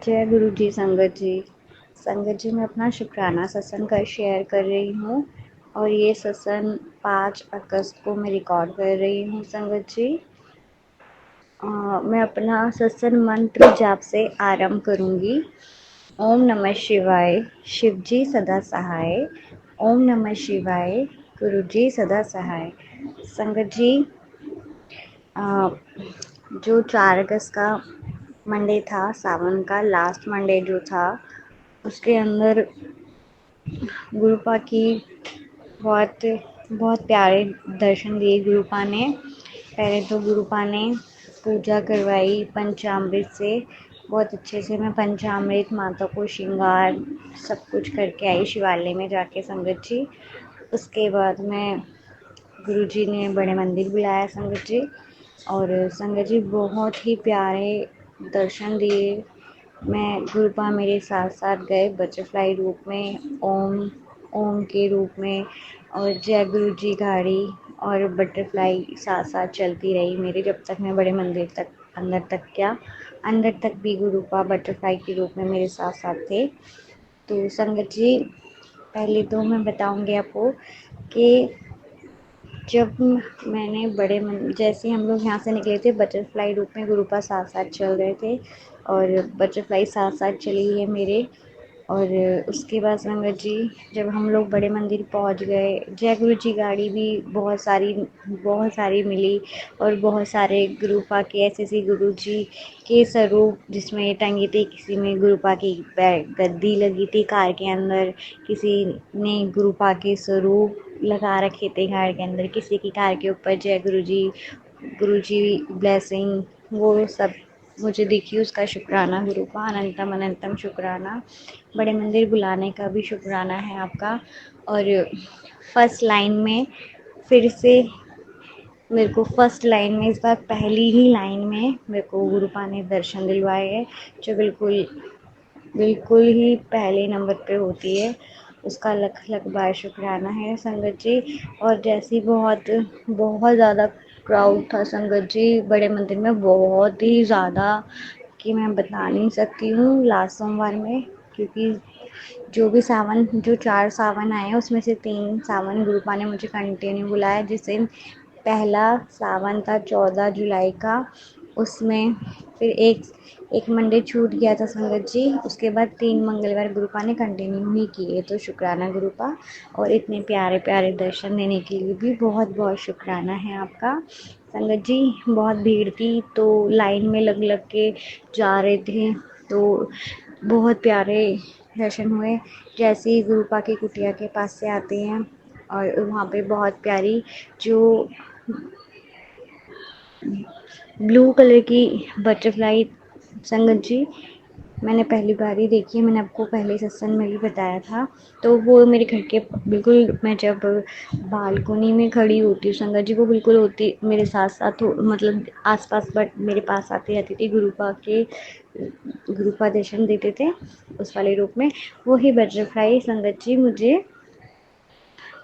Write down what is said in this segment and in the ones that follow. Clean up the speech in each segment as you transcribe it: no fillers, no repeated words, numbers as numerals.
जय गुरु जी संगत जी। संगत जी, मैं अपना शुक्राना सत्संग का शेयर कर रही हूँ और ये सत्संग 5 अगस्त को मैं रिकॉर्ड कर रही हूँ। संगत जी, मैं अपना सत्संग मंत्र जाप से आरंभ करूँगी। ओम नमः शिवाय, शिव जी सदा सहाय। ओम नमः शिवाय, गुरु जी सदा सहाय। संगत जी, जो 4 अगस्त का मंडे था, सावन का लास्ट मंडे जो था, उसके अंदर गुरुपा की बहुत बहुत प्यारे दर्शन दिए गुरुपा ने। पहले तो गुरुपा ने पूजा करवाई पंचामृत से। बहुत अच्छे से मैं पंचामृत, माता को श्रृंगार सब कुछ करके आई शिवालय में जाके संगत जी। उसके बाद में गुरुजी ने बड़े मंदिर बुलाया संगत जी, और संगत जी बहुत ही प्यारे दर्शन दिए। मैं गुरुपा मेरे साथ साथ गए बटरफ्लाई रूप में, ओम के रूप में, और जय गुरु जी गाड़ी और बटरफ्लाई साथ साथ चलती रही मेरे, जब तक मैं बड़े मंदिर तक अंदर तक भी गुरुपा बटरफ्लाई के रूप में मेरे साथ साथ थे। तो संगत जी, पहले तो मैं बताऊंगी आपको कि जब मैंने जैसे हम लोग यहाँ से निकले थे, बटरफ्लाई रूप में गुरुपा साथ साथ चल रहे थे और बटरफ्लाई साथ साथ चली है मेरे। और उसके बाद संगत जी, जब हम लोग बड़े मंदिर पहुँच गए, जय गुरु जी गाड़ी भी बहुत सारी मिली, और बहुत सारे गुरुपा के ऐसे गुरु जी के स्वरूप जिसमें टंगी थी, किसी में गुरुपा की गद्दी लगी थी कार के अंदर, किसी ने गुरुपा के स्वरूप लगा रखे थे कार के अंदर, किसी की कार के ऊपर जय गुरु जी ब्लेसिंग, वो सब मुझे दिखी। उसका शुक्राना गुरुपा, अनंतम अनंतम शुक्राना। बड़े मंदिर बुलाने का भी शुक्राना है आपका। और फर्स्ट लाइन में फिर से मेरे को फर्स्ट लाइन में, इस बार पहली ही लाइन में मेरे को गुरुपा ने दर्शन दिलवाए है, जो बिल्कुल बिल्कुल ही पहले नंबर पे होती है। उसका लख लख बार शुक्राना है संगत जी। और जैसी बहुत बहुत ज़्यादा क्राउड था संगत जी बड़े मंदिर में, बहुत ही ज़्यादा, कि मैं बता नहीं सकती हूँ लास्ट सोमवार में। क्योंकि जो 4 सावन आए हैं उसमें से 3 सावन गुरुपा ने मुझे कंटिन्यू बुलाया। जिस दिन पहला सावन था 14 जुलाई का, उसमें फिर एक मंडे छूट गया था संगत जी। उसके बाद 3 मंगलवार गुरुपा ने कंटिन्यू ही किए, तो शुक्राना गुरुपा। और इतने प्यारे प्यारे दर्शन देने के लिए भी बहुत बहुत शुक्राना है आपका संगत जी। बहुत भीड़ थी तो लाइन में लग लग के जा रहे थे, तो बहुत प्यारे दर्शन हुए। जैसे ही गुरुपा की कुटिया के पास से आते हैं, और वहाँ पे बहुत प्यारी जो ब्लू कलर की बटरफ्लाई संगत जी, मैंने पहली बार ही देखी है। मैंने आपको पहले सत्संग में भी बताया था। तो वो मेरे घर के बिल्कुल, मैं जब बालकोनी में खड़ी होती हूँ संगत जी, वो बिल्कुल होती मेरे साथ साथ मतलब आसपास, बट मेरे पास आती रहती थी। गुरुपा दर्शन देते थे उस वाले रूप में। वही बटरफ्लाई संगत जी मुझे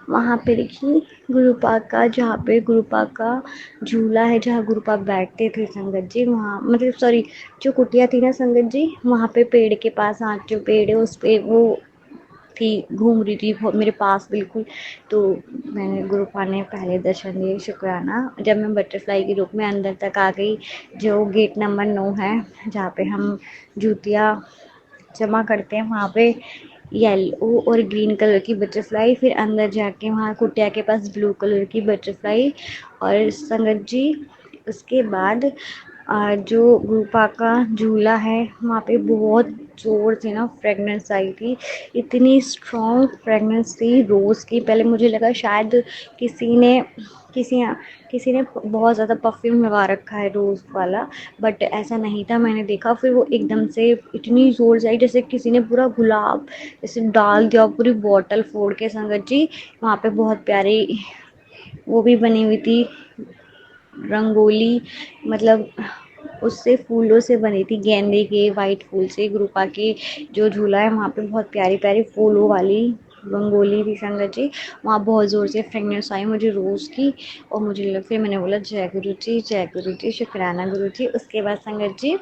वहाँ पे देखी, गुरुपा का, जहाँ पे गुरुपा का झूला है, जहाँ गुरुपा बैठते थे संगत जी, वहाँ मतलब सॉरी, जो कुटिया थी ना संगत जी, वहाँ पे पेड़ के पास, आज जो पेड़ है उस पे वो थी, घूम रही थी मेरे पास बिल्कुल। तो मैंने गुरुपा ने पहले दर्शन दिए, शुक्राना। जब मैं बटरफ्लाई के रूप में अंदर तक आ गई, जो गेट नंबर 9 है, जहाँ पे हम जूतियाँ जमा करते हैं, वहाँ पे येलो और ग्रीन कलर की बटरफ्लाई, फिर अंदर जाके वहाँ कुटिया के पास ब्लू कलर की बटरफ्लाई। और संगत जी, उसके बाद जो गुरुपा का झूला है, वहाँ पे बहुत ज़ोर से ना फ्रेगनेंस आई थी, इतनी स्ट्रॉन्ग फ्रेगनेंस थी रोज़ की। पहले मुझे लगा शायद किसी ने किसी किसी ने बहुत ज़्यादा परफ्यूम लगा रखा है रोज़ वाला, बट ऐसा नहीं था। मैंने देखा फिर वो एकदम से इतनी ज़ोर से आई, जैसे किसी ने पूरा गुलाब जैसे डाल दिया, पूरी बॉटल फोड़ के संगत जी। वहाँ पे बहुत प्यारी वो भी बनी हुई थी रंगोली, मतलब उससे फूलों से बनी थी, गेंदे के वाइट फूल से। गुरुपा के जो झूला है वहाँ पे बहुत प्यारी प्यारी फूलों वाली रंगोली थी संगत जी। वहाँ बहुत ज़ोर से फ्रेगनेंस आई मुझे रोज़ की, और फिर मैंने बोला जय गुरु जी शुक्राना गुरु जी। उसके बाद संगत जी,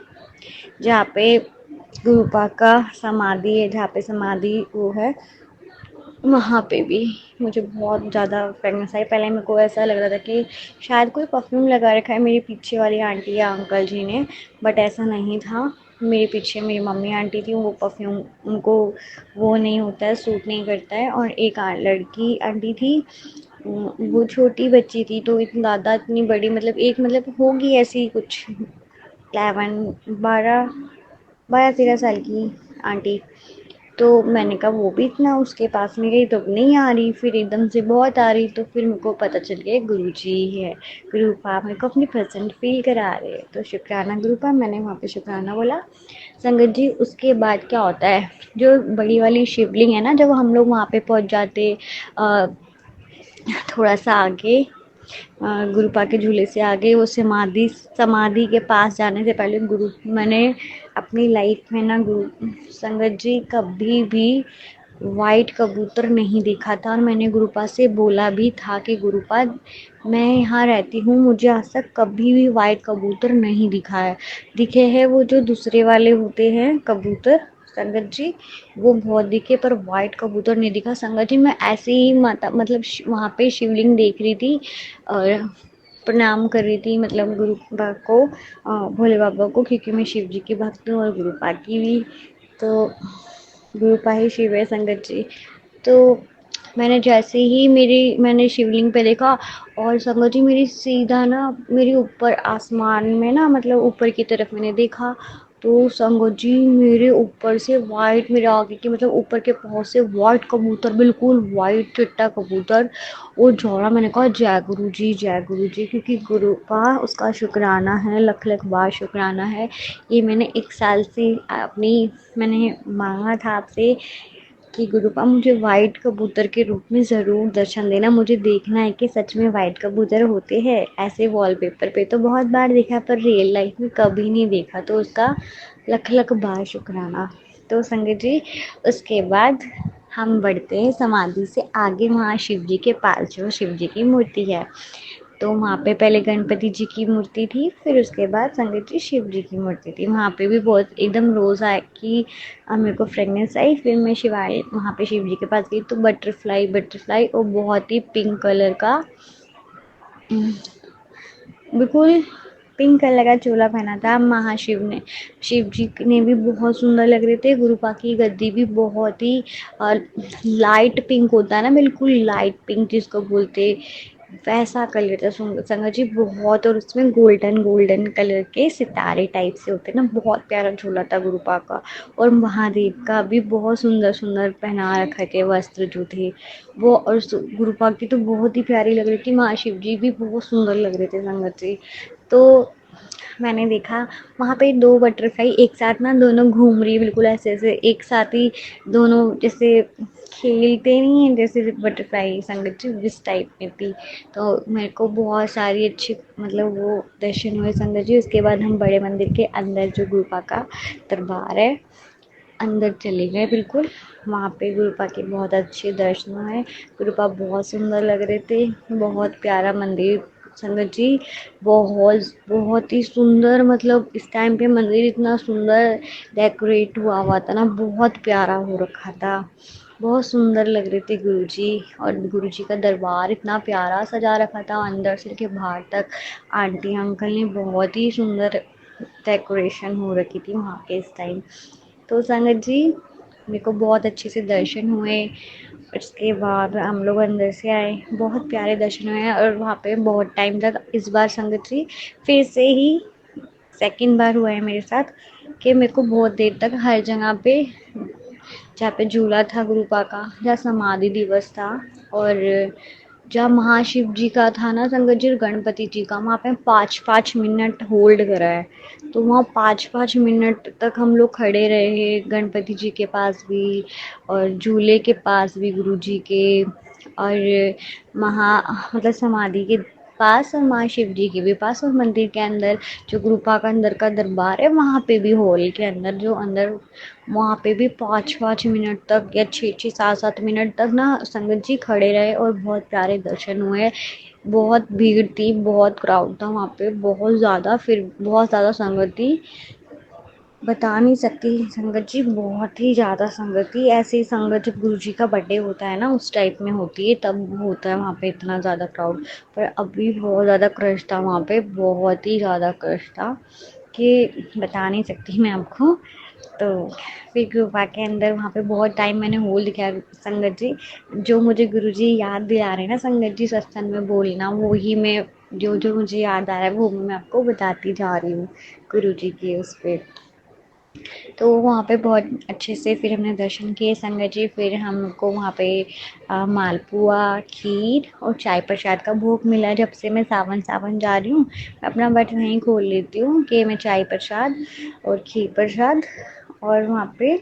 जहाँ पे गुरुपा का समाधि है, जहाँ पे समाधि वो है, वहाँ पे भी मुझे बहुत ज़्यादा फ्रेगनेस आई। पहले मेरे को ऐसा लग रहा था कि शायद कोई परफ्यूम लगा रखा है मेरी पीछे वाली आंटी या अंकल जी ने, बट ऐसा नहीं था। मेरे पीछे मेरी मम्मी आंटी थी, वो परफ्यूम उनको वो नहीं होता है, सूट नहीं करता है। और एक लड़की आंटी थी, वो छोटी बच्ची थी, तो इतनी ज़्यादा इतनी बड़ी, मतलब एक मतलब होगी ऐसी कुछ 12-13 साल की आंटी। तो मैंने कहा वो भी इतना उसके पास में गई तो नहीं आ रही, फिर एकदम से बहुत आ रही, तो फिर मेरे को पता चल गया गुरुजी ही है। गुरुपा मेरे को अपनी प्रेजेंट फील करा रहे हैं, तो शुक्राना गुरुपा, मैंने वहाँ पे शुक्राना बोला। संगत जी उसके बाद क्या होता है, जो बड़ी वाली शिवलिंग है ना, जब हम लोग वहाँ पे पहुँच जाते थोड़ा सा आगे, गुरुपा के झूले से आगे, वो समाधि समाधि के पास जाने से पहले गुरु मैंने अपनी लाइफ में ना गुरु संगत जी कभी भी वाइट कबूतर नहीं देखा था। और मैंने गुरुपा से बोला भी था कि गुरुपा मैं यहाँ रहती हूँ, मुझे आज तक कभी भी वाइट कबूतर नहीं दिखा है। दिखे हैं वो जो दूसरे वाले होते हैं कबूतर संगत जी, वो बहुत दिखे, पर वाइट कबूतर नहीं दिखा संगत जी। मैं ऐसे ही माता मतलब वहाँ पे शिवलिंग देख रही थी और प्रणाम कर रही थी, मतलब गुरु को, भोले बाबा को, क्योंकि मैं शिव जी की भक्त हूँ और गुरुपा की भी। तो गुरुपा ही शिव है संगत जी। तो मैंने जैसे ही मैंने शिवलिंग पे देखा, और संगत जी मेरी सीधा ना मेरे ऊपर आसमान में ना, मतलब ऊपर की तरफ मैंने देखा, तो संगत जी मेरे ऊपर से वाइट, मेरे आगे की मतलब ऊपर के पाँव से वाइट कबूतर, बिल्कुल वाइट चिट्टा कबूतर वो झोला। मैंने कहा जय गुरु जी, क्योंकि गुरु का उसका शुक्राना है, लख लख बार शुक्राना है। ये मैंने 1 साल से अपनी मैंने मांगा था आपसे कि गुरुपा मुझे वाइट कबूतर के रूप में ज़रूर दर्शन देना, मुझे देखना है कि सच में वाइट कबूतर होते हैं। ऐसे वॉलपेपर पे तो बहुत बार देखा, पर रियल लाइफ में कभी नहीं देखा, तो उसका लख लख बार शुक्राना। तो संगत जी उसके बाद हम बढ़ते हैं समाधि से आगे, वहाँ शिव जी के पास जो शिव जी की मूर्ति है, तो वहाँ पे पहले गणपति जी की मूर्ति थी, फिर उसके बाद संगत जी शिव जी की मूर्ति थी। वहाँ पे भी बहुत एकदम रोज़ आए कि मेरे को फ्रेगनेंस आई, फिर मैं शिवाय वहाँ पे शिव जी के पास गई, तो बटरफ्लाई और बहुत ही पिंक कलर का, बिल्कुल पिंक कलर का चोला पहना था महाशिव ने। शिव जी ने भी बहुत सुंदर लग रहे थे। गुरुपा की गद्दी भी बहुत ही लाइट पिंक होता है ना, बिल्कुल लाइट पिंक जिसको बोलते, वैसा कलर था संगत जी बहुत। और उसमें गोल्डन गोल्डन कलर के सितारे टाइप से होते ना, बहुत प्यारा झूला था गुरुपा का। और महादेव का भी बहुत सुंदर सुंदर पहना रखे थे वस्त्र जो थे वो, और गुरुपा की तो बहुत ही प्यारी लग रही थी। महाशिव जी भी बहुत सुंदर लग रहे थे संगत जी। तो मैंने देखा वहाँ पे 2 बटरफ्लाई एक साथ ना, दोनों घूम रही बिल्कुल ऐसे ऐसे एक साथ ही, दोनों जैसे खेलते नहीं हैं जैसे बटरफ्लाई, संगत जी जिस टाइप में थी। तो मेरे को बहुत सारी अच्छी मतलब वो दर्शन हुए संगत जी। उसके बाद हम बड़े मंदिर के अंदर जो गुरुपा का दरबार है, अंदर चले गए बिल्कुल। वहाँ पे गुरुपा के बहुत अच्छे दर्शन हुए। गुरुपा बहुत सुंदर लग रहे थे, बहुत प्यारा मंदिर संगत जी, बहुत ही सुंदर। मतलब इस टाइम पे मंदिर इतना सुंदर डेकोरेट हुआ था ना, बहुत प्यारा हो रखा था, बहुत सुंदर लग रहे थे गुरुजी। और गुरुजी का दरबार इतना प्यारा सजा रखा था, अंदर से लेके बाहर तक आंटी अंकल ने बहुत ही सुंदर डेकोरेशन हो रखी थी वहाँ पे इस टाइम। तो संगत जी मेरे को बहुत अच्छे से दर्शन हुए। उसके बाद हम लोग अंदर से आए, बहुत प्यारे दर्शन हुए। और वहाँ पे बहुत टाइम तक, इस बार संगत जी फिर से ही सेकंड बार हुआ है मेरे साथ कि मेरे को बहुत देर तक हर जगह पे, जहाँ पे झूला था गुरुपा का, जहाँ समाधि दिवस था, और जहाँ महाशिव जी का था ना संगत जी, गणपति जी का, वहाँ पे 5-5 मिनट होल्ड करा है। तो वहाँ 5-5 मिनट तक हम लोग खड़े रहे, गणपति जी के पास भी और झूले के पास भी गुरु जी के, और महा मतलब समाधि के पास और माँ शिव जी के भी पास, और मंदिर के अंदर जो गुरुपा का अंदर का दरबार है वहाँ पे भी, हॉल के अंदर जो अंदर, वहाँ पे भी 5-5 मिनट तक या 6-6 7-7 मिनट तक ना संगत जी खड़े रहे, और बहुत प्यारे दर्शन हुए। बहुत भीड़ थी, बहुत क्राउड था वहाँ पे, बहुत ज़्यादा, फिर बहुत ज़्यादा संगत थी। बता नहीं सकती संगत जी, बहुत ही ज़्यादा संगत थी। ऐसे ही संगत जब गुरु जी का बर्थडे होता है ना, उस टाइप में होती है, तब होता है वहाँ पे इतना ज़्यादा क्राउड। पर अभी बहुत ज़्यादा क्रश था वहाँ पे, बहुत ही ज़्यादा क्रश था कि बता नहीं सकती मैं आपको। तो फिर गुफा के अंदर वहाँ पे बहुत टाइम मैंने होल्ड किया संगत जी। जो मुझे गुरु जी याद दिला रहे हैं ना संगत जी, सत्संग में बोलना, वो ही मैं जो जो मुझे याद आ रहा है वो मैं आपको बताती जा रही हूँ गुरु जी की उस पर। तो वहाँ पे बहुत अच्छे से फिर हमने दर्शन किए संगत जी। फिर हमको वहाँ पे मालपुआ, खीर और चाय प्रसाद का भोग मिला। जब से मैं सावन सावन जा रही हूँ, मैं अपना बट वहीं खोल लेती हूँ कि मैं चाय प्रसाद और खीर प्रसाद और वहाँ पे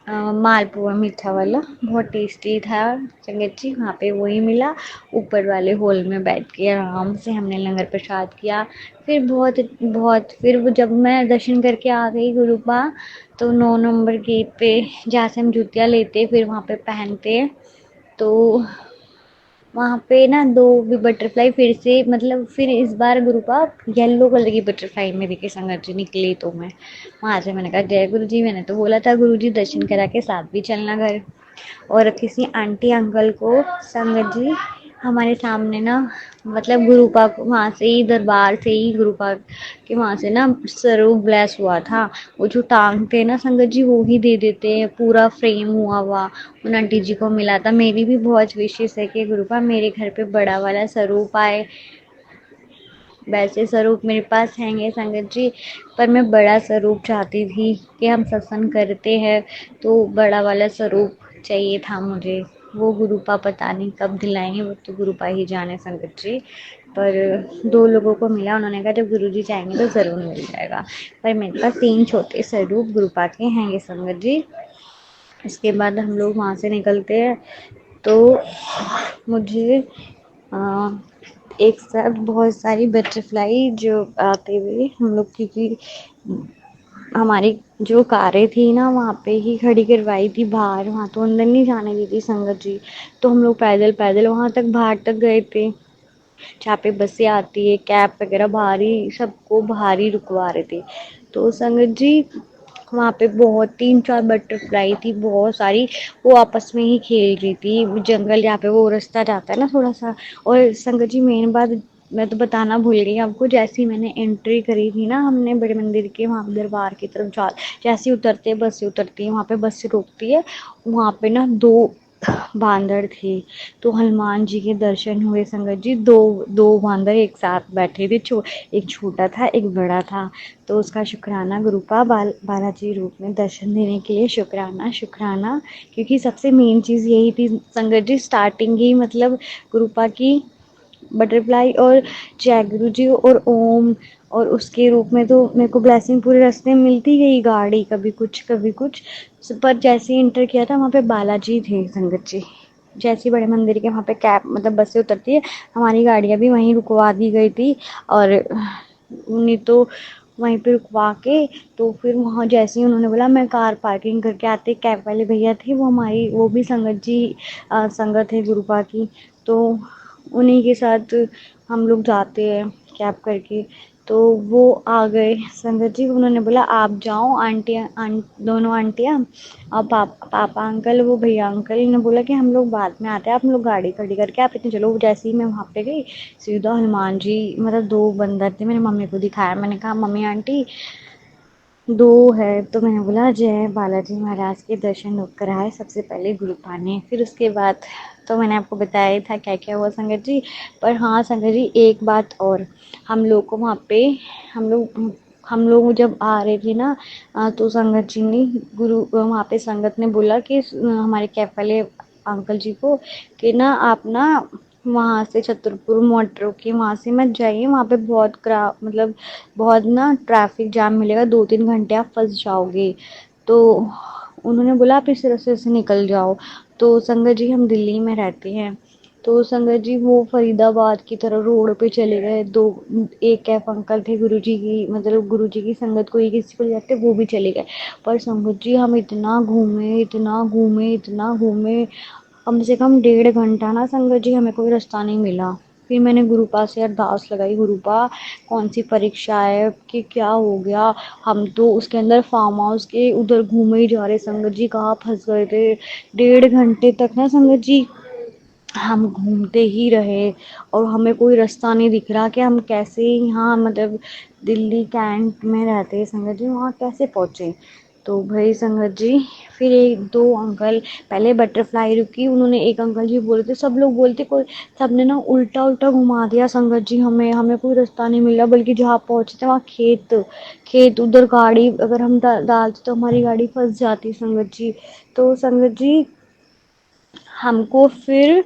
मालपुआ मीठा वाला बहुत टेस्टी था संगत जी, वहाँ पे वही मिला। ऊपर वाले हॉल में बैठ के आराम से हमने लंगर प्रसाद किया। फिर बहुत बहुत फिर वो जब मैं दर्शन करके आ गई गुरुपा, तो 9 नंबर गेट पे जहाँ से हम जूतियाँ लेते फिर वहाँ पे पहनते, तो वहाँ पे ना दो भी बटरफ्लाई फिर से, मतलब फिर इस बार गुरुपा येलो कलर की बटरफ्लाई में दिखे संगत जी निकली। तो मैं वहाँ से मैंने कहा जय गुरु जी, मैंने तो बोला था गुरु जी दर्शन करा के साथ भी चलना घर। और किसी आंटी अंकल को संगत जी हमारे सामने ना, मतलब गुरुपा वहाँ से ही दरबार से ही गुरुपा के वहाँ से ना स्वरूप ब्लेस हुआ था। वो जो टांगते हैं ना संगत जी, वो ही दे देते हैं पूरा फ्रेम हुआ हुआ, उन आंटी जी को मिला था। मेरी भी बहुत विशेष है कि गुरुपा मेरे घर पे बड़ा वाला स्वरूप आए। वैसे स्वरूप मेरे पास हैंगे संगत जी, पर मैं बड़ा स्वरूप चाहती थी कि हम सत्संग करते हैं, तो बड़ा वाला स्वरूप चाहिए था मुझे। वो गुरुपा पता नहीं कब दिलाएंगे, वो तो गुरुपा ही जाने संगत जी। पर दो लोगों को मिला, उन्होंने कहा जब गुरु जी चाहेंगे तो ज़रूर मिल जाएगा। पर मेरे पास 3 छोटे स्वरूप गुरुपा के हैंगे संगत जी। इसके बाद हम लोग वहाँ से निकलते हैं, तो मुझे आ, एक साथ बहुत सारी बटरफ्लाई जो आते हुए हम लोग, क्योंकि हमारी जो कारें थी ना वहाँ पे ही खड़ी करवाई थी बाहर, वहाँ तो अंदर नहीं जाने दी थी संगत जी। तो हम लोग पैदल पैदल वहाँ तक बाहर तक गए थे, जहाँ पे बसें आती है कैब वगैरह बाहर ही, सबको बाहर ही रुकवा रहे थे। तो संगत जी वहाँ पे बहुत 3-4 बटरफ्लाई थी बहुत सारी, वो आपस में ही खेल रही थी। जंगल जहाँ पे वो रास्ता जाता है ना थोड़ा सा। और संगत जी मेन बात मैं तो बताना भूल गई आपको, जैसे ही मैंने एंट्री करी थी ना, हमने बड़े मंदिर के वहाँ दरबार की तरफ जा, जैसे ही उतरते हैं बस से उतरती है, वहाँ पे बस से रोकती है, वहाँ पे ना 2 बांदर थे। तो हनुमान जी के दर्शन हुए संगत जी। दो दो बांदर एक साथ बैठे थे, एक छोटा था एक बड़ा था। तो उसका शुक्राना गुरुपा बालाजी रूप में दर्शन देने के लिए, शुक्राना शुक्राना। क्योंकि सबसे मेन चीज़ यही थी संगत जी, स्टार्टिंग ही मतलब गुरुपा की बटरफ्लाई और जय गुरु जी और ओम, और उसके रूप में तो मेरे को ब्लेसिंग पूरे रास्ते में मिलती गई, गाड़ी कभी कुछ कभी कुछ। पर जैसे ही इंटर किया था वहाँ पे बालाजी थे संगत जी। जैसे ही बड़े मंदिर के वहाँ पे कैब मतलब बस से उतरती है, हमारी गाड़ियाँ भी वहीं रुकवा दी गई थी। और नहीं तो वहीं पे रुकवा के, तो फिर वहाँ जैसे ही उन्होंने बोला मैं कार पार्किंग करके आते, कैब वाले भैया थे वो हमारी, वो भी संगत जी संगत है गुरुपा की। तो उन्हीं के साथ हम लोग जाते हैं कैब करके। तो वो आ गए संगत जी, उन्होंने बोला आप जाओ, दोनों आंटियाँ और पापा अंकल, वो भैया अंकल ने बोला कि हम लोग बाद में आते हैं, आप लोग गाड़ी खड़ी करके आप इतने चलो। जैसे ही मैं वहाँ पे गई, सीधा हनुमान जी, मतलब 2 बंदर थे, मैंने मम्मी को दिखाया, मैंने कहा मम्मी आंटी 2 है। तो मैंने बोला जय बालाजी महाराज के दर्शन होकर कराए सबसे पहले गुरुपा ने, फिर उसके बाद तो मैंने आपको बताया ही था क्या क्या हुआ संगत जी। पर हाँ संगत जी एक बात और, हम लोग को वहाँ पे हम लोग जब आ रहे थे ना, तो संगत जी ने वहाँ पे संगत ने बोला कि हमारे कैब वाले अंकल जी को कि ना आप ना वहाँ से छतरपुर मोटर के वहाँ से मत जाइए, वहाँ पे बहुत मतलब बहुत ना ट्रैफिक जाम मिलेगा, 2-3 घंटे आप फंस जाओगे। तो उन्होंने बोला आप इस रास्ते से निकल जाओ। तो संगत जी हम दिल्ली में रहते हैं, तो संगत जी वो फरीदाबाद की तरफ रोड पे चले गए। एक कैफ अंकल थे गुरुजी की, मतलब गुरुजी की संगत को ही किसी को जाते वो भी चले गए। पर संगत जी हम इतना घूमे इतना घूमे इतना घूमे, कम से कम 1.5 घंटा ना संगत जी हमें कोई रास्ता नहीं मिला। फिर मैंने गुरुपा से अरदास लगाई, गुरुपा कौन सी परीक्षा है कि क्या हो गया, हम तो उसके अंदर फार्म हाउस के उधर घूमे ही जा रहे संगत जी, कहाँ फंस गए थे। 1.5 घंटे तक ना संगत जी हम घूमते ही रहे और हमें कोई रास्ता नहीं दिख रहा कि हम कैसे यहाँ मतलब दिल्ली कैंट में रहते हैं संगत जी, वहाँ कैसे पहुँचे। तो भाई संगत जी फिर एक दो अंकल पहले बटरफ्लाई रुकी, उन्होंने एक अंकल जी बोले थे, सब लोग बोलते कोई, सबने ना उल्टा उल्टा घुमा दिया संगत जी, हमें हमें कोई रास्ता नहीं मिला, बल्कि जहाँ पहुंचे थे वहाँ खेत खेत, उधर गाड़ी अगर हम डालते तो हमारी गाड़ी फंस जाती संगत जी। तो संगत जी हमको फिर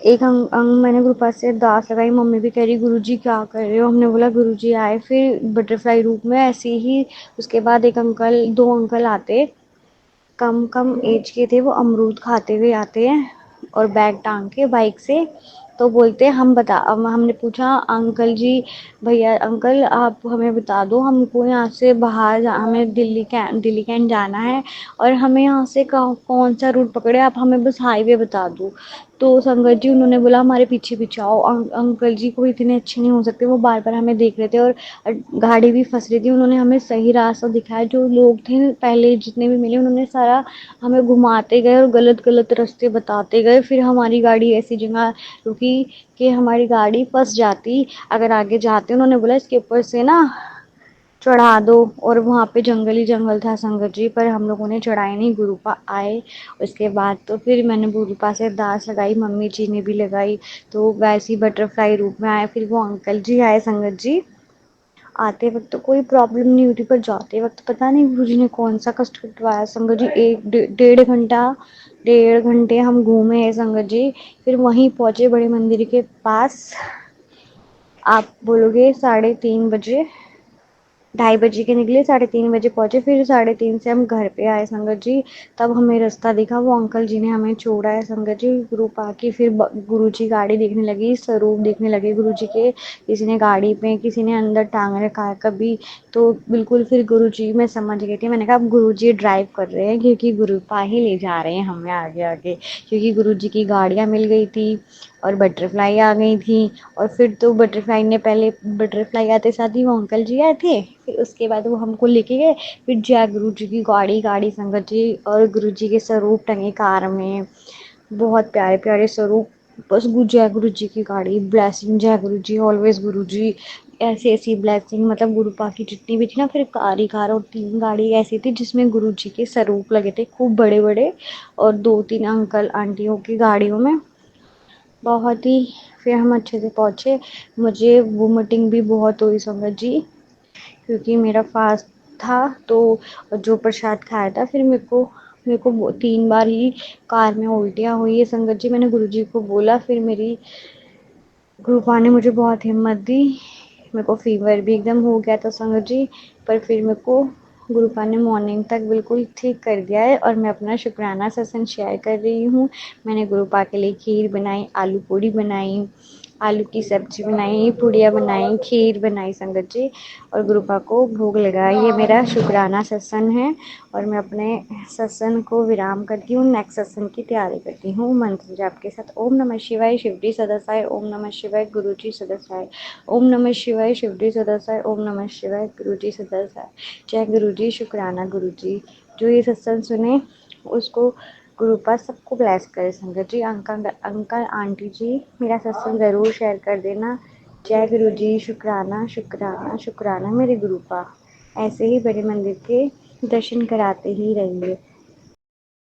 एक मैंने गुरुपा से अरदास लगाई, मम्मी भी कह रही गुरुजी क्या कर रहे हो, हमने बोला गुरुजी आए, फिर बटरफ्लाई रूप में ऐसे ही। उसके बाद एक अंकल, दो अंकल आते, कम कम एज के थे, वो अमरूद खाते हुए आते हैं और बैग टांग के बाइक से। तो बोलते हम बता, हमने पूछा अंकल जी, भैया अंकल आप हमें बता दो, हमको यहाँ से बाहर हमें दिल्ली कैंट जाना है और हमें यहाँ से कौन सा रूट पकड़े, आप हमें बस हाईवे बता दो। तो संगत जी उन्होंने बोला हमारे पीछे पीछे आओ। अंकल जी को इतने अच्छे नहीं हो सकते, वो बार बार हमें देख रहे थे और गाड़ी भी फंस रही थी, उन्होंने हमें सही रास्ता दिखाया। जो लोग थे पहले जितने भी मिले उन्होंने सारा हमें घुमाते गए और गलत गलत रास्ते बताते गए, फिर हमारी गाड़ी ऐसी जगह रुकी कि हमारी गाड़ी फंस जाती अगर आगे जाते। उन्होंने बोला इसके ऊपर से ना चढ़ा दो, और वहाँ पे जंगल ही जंगल था संगत जी, पर हम लोगों ने चढ़ाई नहीं, गुरुपा आए। उसके बाद तो फिर मैंने गुरुपा से अरदास लगाई, मम्मी जी ने भी लगाई, तो वैसे ही बटरफ्लाई रूप में आए। फिर वो अंकल जी आए संगत जी, आते वक्त तो कोई प्रॉब्लम नहीं हुई थी, पर जाते वक्त पता नहीं गुरुजी ने कौन सा कष्ट कटवाया संगत जी। 1 डेढ़ घंटे हम घूमे हैं संगत जी, फिर वहीं पहुंचे बड़े मंदिर के पास, आप बोलोगे 3:30 बजे, 2:30 के निकले, 3:30 पहुंचे, फिर 3:30 से हम घर पे आए संगत जी। तब हमें रास्ता दिखा, वो अंकल जी ने हमें छोड़ा है संगत जी। गुरुपा की फिर गुरुजी गाड़ी देखने लगी, स्वरूप देखने लगे गुरुजी के, किसी ने गाड़ी पे, किसी ने अंदर टांग रखा है कभी। तो बिल्कुल फिर गुरुजी मैं समझ गई थी, मैंने कहा अब गुरुजी ड्राइव कर रहे हैं, क्योंकि गुरुपा ही ले जा रहे हैं हमें आगे आगे, क्योंकि गुरुजी की गाड़ियाँ मिल गई थी और बटरफ्लाई आ गई थी। और फिर तो बटरफ्लाई ने, पहले बटरफ्लाई आते साथ ही वो अंकल जी आए थे, फिर उसके बाद वो हमको लेके गए, फिर जय गुरु जी की गाड़ी संगत जी, और गुरु जी के स्वरूप टंगे कार में, बहुत प्यारे प्यारे स्वरूप। बस जय गुरु जी की गाड़ी, ब्लेसिंग जय गुरु जी, ऑलवेज गुरु जी, ऐसी ऐसी ब्लेसिंग, मतलब गुरुपा की जितनी भी थी ना, फिर कार ही कार, और 3 गाड़ी ऐसी थी जिसमें गुरु जी के स्वरूप लगे थे खूब बड़े बड़े, और 2-3 अंकल आंटियों की गाड़ियों में, बहुत ही। फिर हम अच्छे से पहुँचे, मुझे वोमिटिंग भी बहुत हुई संगत जी, क्योंकि मेरा फास्ट था। तो जो प्रसाद खाया था, फिर मेरे को 3 बार ही कार में उल्टियाँ हुई है संगत जी। मैंने गुरुजी को बोला, फिर मेरी गुरुपा ने मुझे बहुत हिम्मत दी, मेरे को फीवर भी एकदम हो गया था संगत जी, पर फिर मेरे को गुरुपा ने मॉर्निंग तक बिल्कुल ठीक कर दिया है, और मैं अपना शुक्राना सत्संग शेयर कर रही हूँ। मैंने गुरुपा के लिए खीर बनाई, आलू पूड़ी बनाई, आलू की सब्जी बनाई, पूड़ियाँ बनाई, खीर बनाई संगत जी, और गुरुपा को भोग लगाया। ये मेरा शुक्राना सत्संग है, और मैं अपने सत्संग को विराम करती हूँ, नेक्स्ट सत्संग की तैयारी करती हूँ मंत्र जाप के साथ। ओम नमः शिवाय, शिवजी सदासाय, ओम नमः शिवाय, गुरुजी सदासाय, ओम नमः शिवाय, शिवजी सदासाय, ओम नमः शिवाय, गुरुजी सदासाय। जय गुरुजी, शुक्राना गुरुजी। जो ये सत्संग सुने उसको गुरुपा सबको ब्लेस करे संगत जी। अंकल अंकल आंटी जी मेरा सत्संग ज़रूर शेयर कर देना। जय गुरुजी, शुक्राना शुक्राना शुक्राना मेरे गुरुपा, ऐसे ही बड़े मंदिर के दर्शन कराते ही रहिए।